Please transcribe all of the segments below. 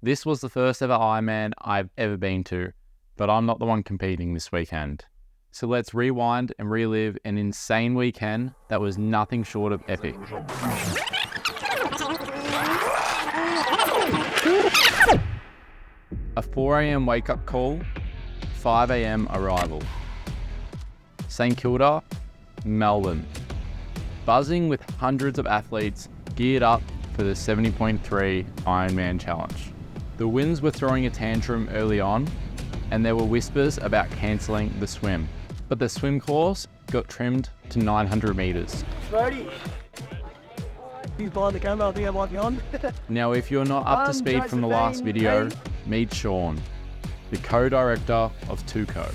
This was the first ever Ironman I've ever been to, but I'm not the one competing this weekend. So let's rewind and relive an insane weekend that was nothing short of epic. A 4 a.m. wake-up call, 5 a.m. arrival. St Kilda, Melbourne. Buzzing with hundreds of athletes geared up for the 70.3 Ironman Challenge. The winds were throwing a tantrum early on, and there were whispers about cancelling the swim. But the swim course got trimmed to 900 metres. He's behind the camera, I think I might be on. Now, if you're not up to speed from the last video, meet Sean, the co-director of Tuco.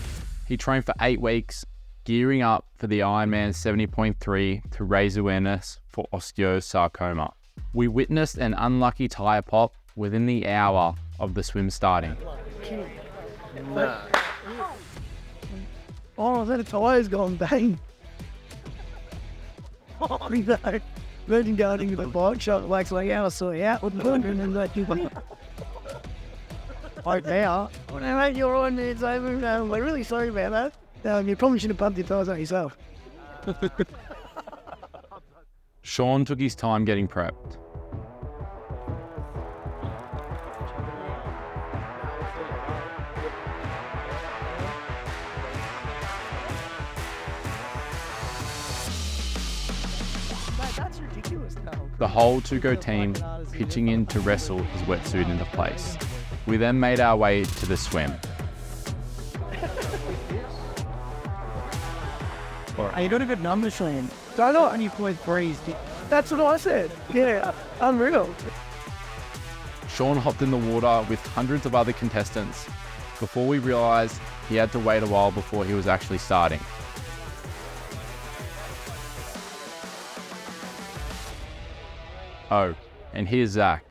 He trained for 8 weeks, gearing up for the Ironman 70.3 to raise awareness for osteosarcoma. We witnessed an unlucky tyre pop within the hour of the swim starting. Oh, that tyre's gone bang. Oh, no. Imagine going into the bike shop, like I saw you out with the hood and then like you went. Right now, oh no mate, you're on there, it's over. We're really sorry about that. You probably should have pumped your tyres on yourself. Sean took his time getting prepped. That's ridiculous now. The whole Tuco team pitching in to wrestle his wetsuit into place. We then made our way to the swim. You got a good number, Shane. I know only 0.3s. That's what I said. Yeah, unreal. Sean hopped in the water with hundreds of other contestants before we realised he had to wait a while before he was actually starting. Oh, and here's Zach,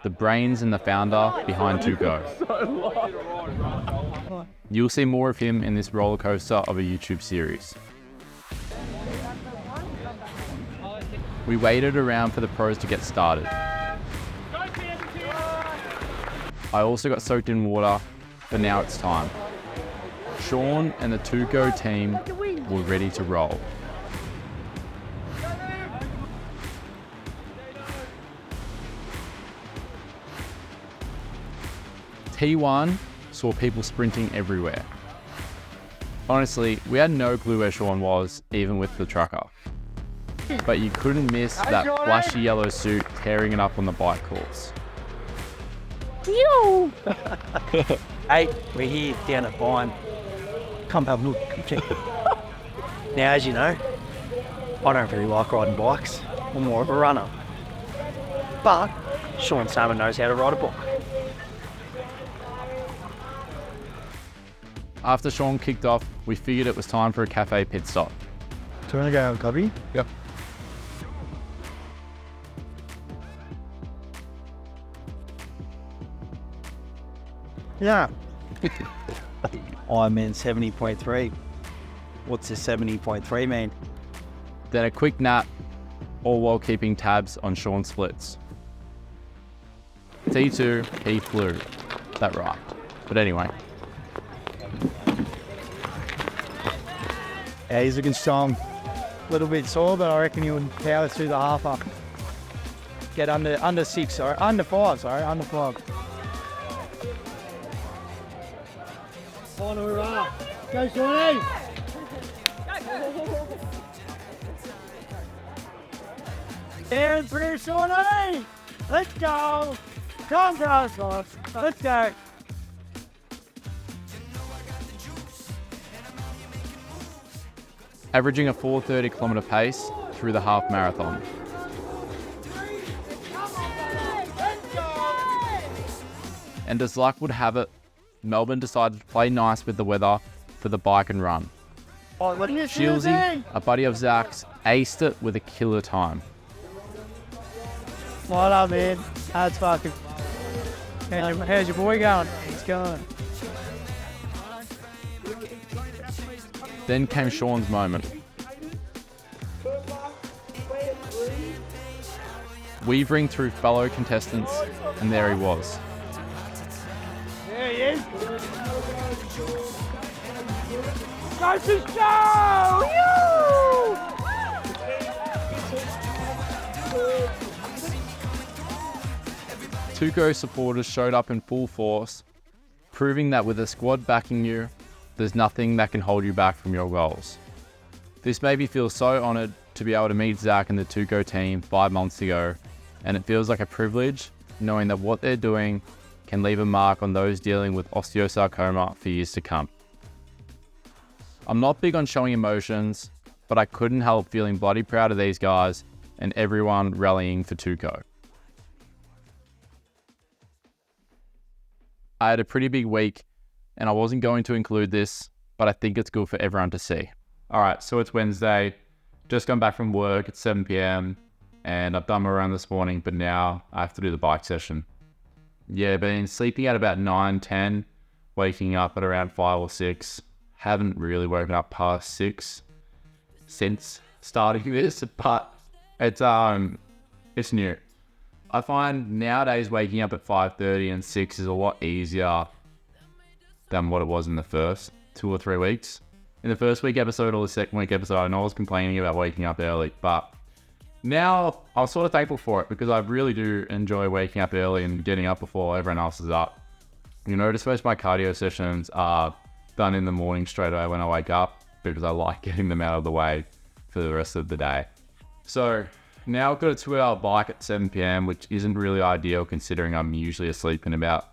the brains and the founder behind Tuco. You'll see more of him in this roller coaster of a YouTube series. We waited around for the pros to get started. I also got soaked in water, but now it's time. Sean and the Tuco team were ready to roll. T1 saw people sprinting everywhere. Honestly, we had no clue where Sean was, even with the trucker. But you couldn't miss that flashy yellow suit tearing it up on the bike course. Hey, we're here down at Vine. Come have a look, come check. Now, as you know, I don't really like riding bikes. I'm more of a runner. But Sean Summer knows how to ride a bike. After Sean kicked off, we figured it was time for a cafe pit stop. Do you want to go on copy? Yep. Yeah. Ironman 70.3. What's this 70.3 mean? Then a quick nap, all while keeping tabs on Sean's splits. T2, he flew. That right. But anyway. Yeah, he's looking strong. A little bit sore, but I reckon he'll power through the half up. Get under 6, sorry. Under 5. Final hurrah. Go, Shawnee! And through, Shawnee! Let's go! Come to us, guys. Let's go. Averaging a 4:30 kilometre pace through the half marathon. And as luck would have it, Melbourne decided to play nice with the weather for the bike and run. Shilesy, a buddy of Zach's, aced it with a killer time. Well done, man. That's fucking... How's your boy going? He's going. Then came Sean's moment. Weavering through fellow contestants, and there he was. There he is. Go to show! Tuco supporters showed up in full force, proving that with a squad backing you, there's nothing that can hold you back from your goals. This made me feel so honoured to be able to meet Zach and the Tuco team 5 months ago, and it feels like a privilege knowing that what they're doing can leave a mark on those dealing with osteosarcoma for years to come. I'm not big on showing emotions, but I couldn't help feeling bloody proud of these guys and everyone rallying for Tuco. I had a pretty big week, and I wasn't going to include this, but I think it's good for everyone to see. All right, so it's Wednesday. Just come back from work at 7 p.m. and I've done my run this morning, but now I have to do the bike session. Yeah, been sleeping at about 9, 10, waking up at around 5 or 6. Haven't really woken up past 6 since starting this, but it's new. I find nowadays waking up at 5:30 and 6 is a lot easier than what it was in the first 2 or 3 weeks. In the first week episode or the second week episode, I know I was complaining about waking up early, but now I'm sort of thankful for it because I really do enjoy waking up early and getting up before everyone else is up. You notice most of my cardio sessions are done in the morning straight away when I wake up because I like getting them out of the way for the rest of the day. So now I've got a 2-hour bike at 7 p.m, which isn't really ideal considering I'm usually asleep in about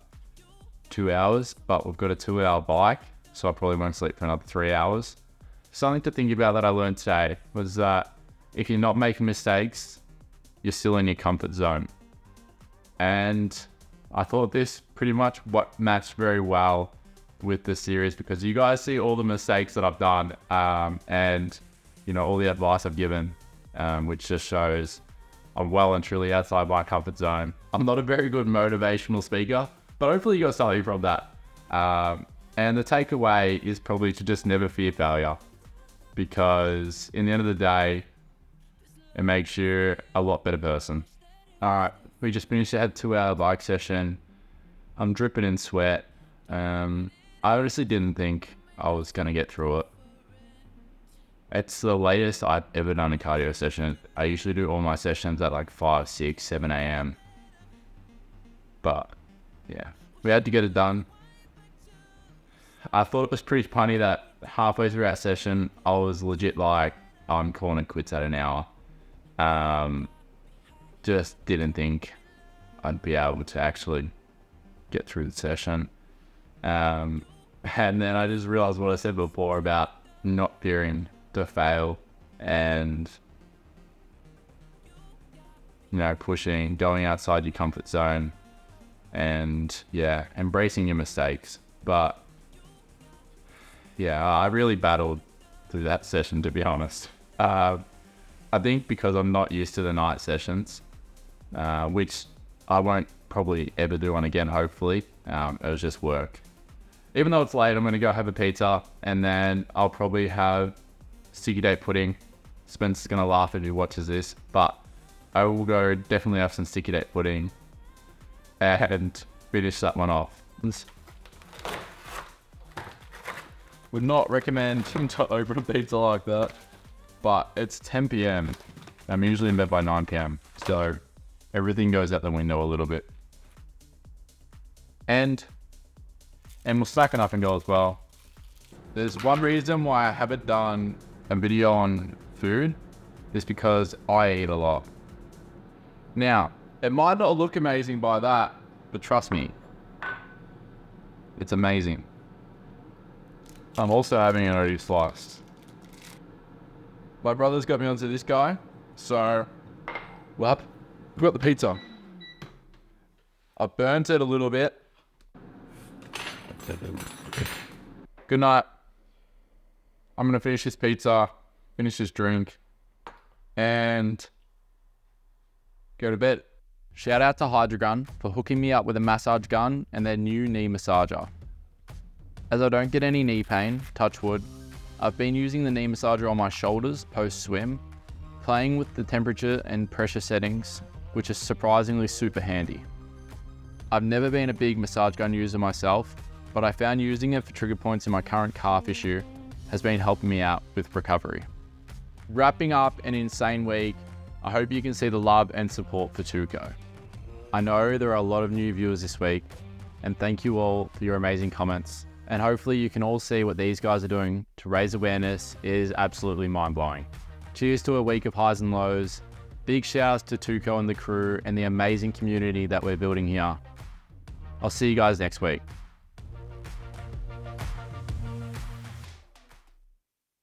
2 hours, but we've got a 2-hour bike, so I probably won't sleep for another 3 hours. Something to think about that I learned today was that if you're not making mistakes, you're still in your comfort zone. And I thought this pretty much what matched very well with the series because you guys see all the mistakes that I've done and you know all the advice I've given, which just shows I'm well and truly outside my comfort zone. I'm not a very good motivational speaker, but hopefully you got something from that. And the takeaway is probably to just never fear failure because in the end of the day, it makes you a lot better person. All right, we just finished a 2-hour bike session. I'm dripping in sweat. I honestly didn't think I was going to get through it. It's the latest I've ever done a cardio session. I usually do all my sessions at like 5, 6, 7 a.m. But yeah, we had to get it done. I thought it was pretty funny that halfway through our session, I was legit like, I'm calling it quits at an hour. Just didn't think I'd be able to actually get through the session. And then I just realized what I said before about not fearing to fail and, you know, pushing, going outside your comfort zone and yeah, embracing your mistakes. But yeah, I really battled through that session, to be honest. I think because I'm not used to the night sessions, which I won't probably ever do one again, hopefully. It was just work. Even though it's late, I'm going to go have a pizza and then I'll probably have sticky date pudding. Spencer's going to laugh if he watches this, but I will go definitely have some sticky date pudding and finish that one off. Would not recommend to open a pizza like that, but it's 10 p.m. I'm usually in bed by 9 p.m, so everything goes out the window a little bit. And we'll stack it up and go as well. There's one reason why I haven't done a video on food is because I eat a lot. Now, it might not look amazing by that, but trust me, it's amazing. I'm also having it already sliced. My brother's got me onto this guy, so we've got the pizza. I burnt it a little bit. Good night. I'm gonna finish this pizza, finish this drink, and go to bed. Shout out to Hydrogun for hooking me up with a massage gun and their new knee massager. As I don't get any knee pain, touch wood, I've been using the knee massager on my shoulders post-swim, playing with the temperature and pressure settings, which is surprisingly super handy. I've never been a big massage gun user myself, but I found using it for trigger points in my current calf issue has been helping me out with recovery. Wrapping up an insane week, I hope you can see the love and support for Tuco. I know there are a lot of new viewers this week, and thank you all for your amazing comments. And hopefully you can all see what these guys are doing to raise awareness is absolutely mind-blowing. Cheers to a week of highs and lows. Big shouts to Tuco and the crew and the amazing community that we're building here. I'll see you guys next week.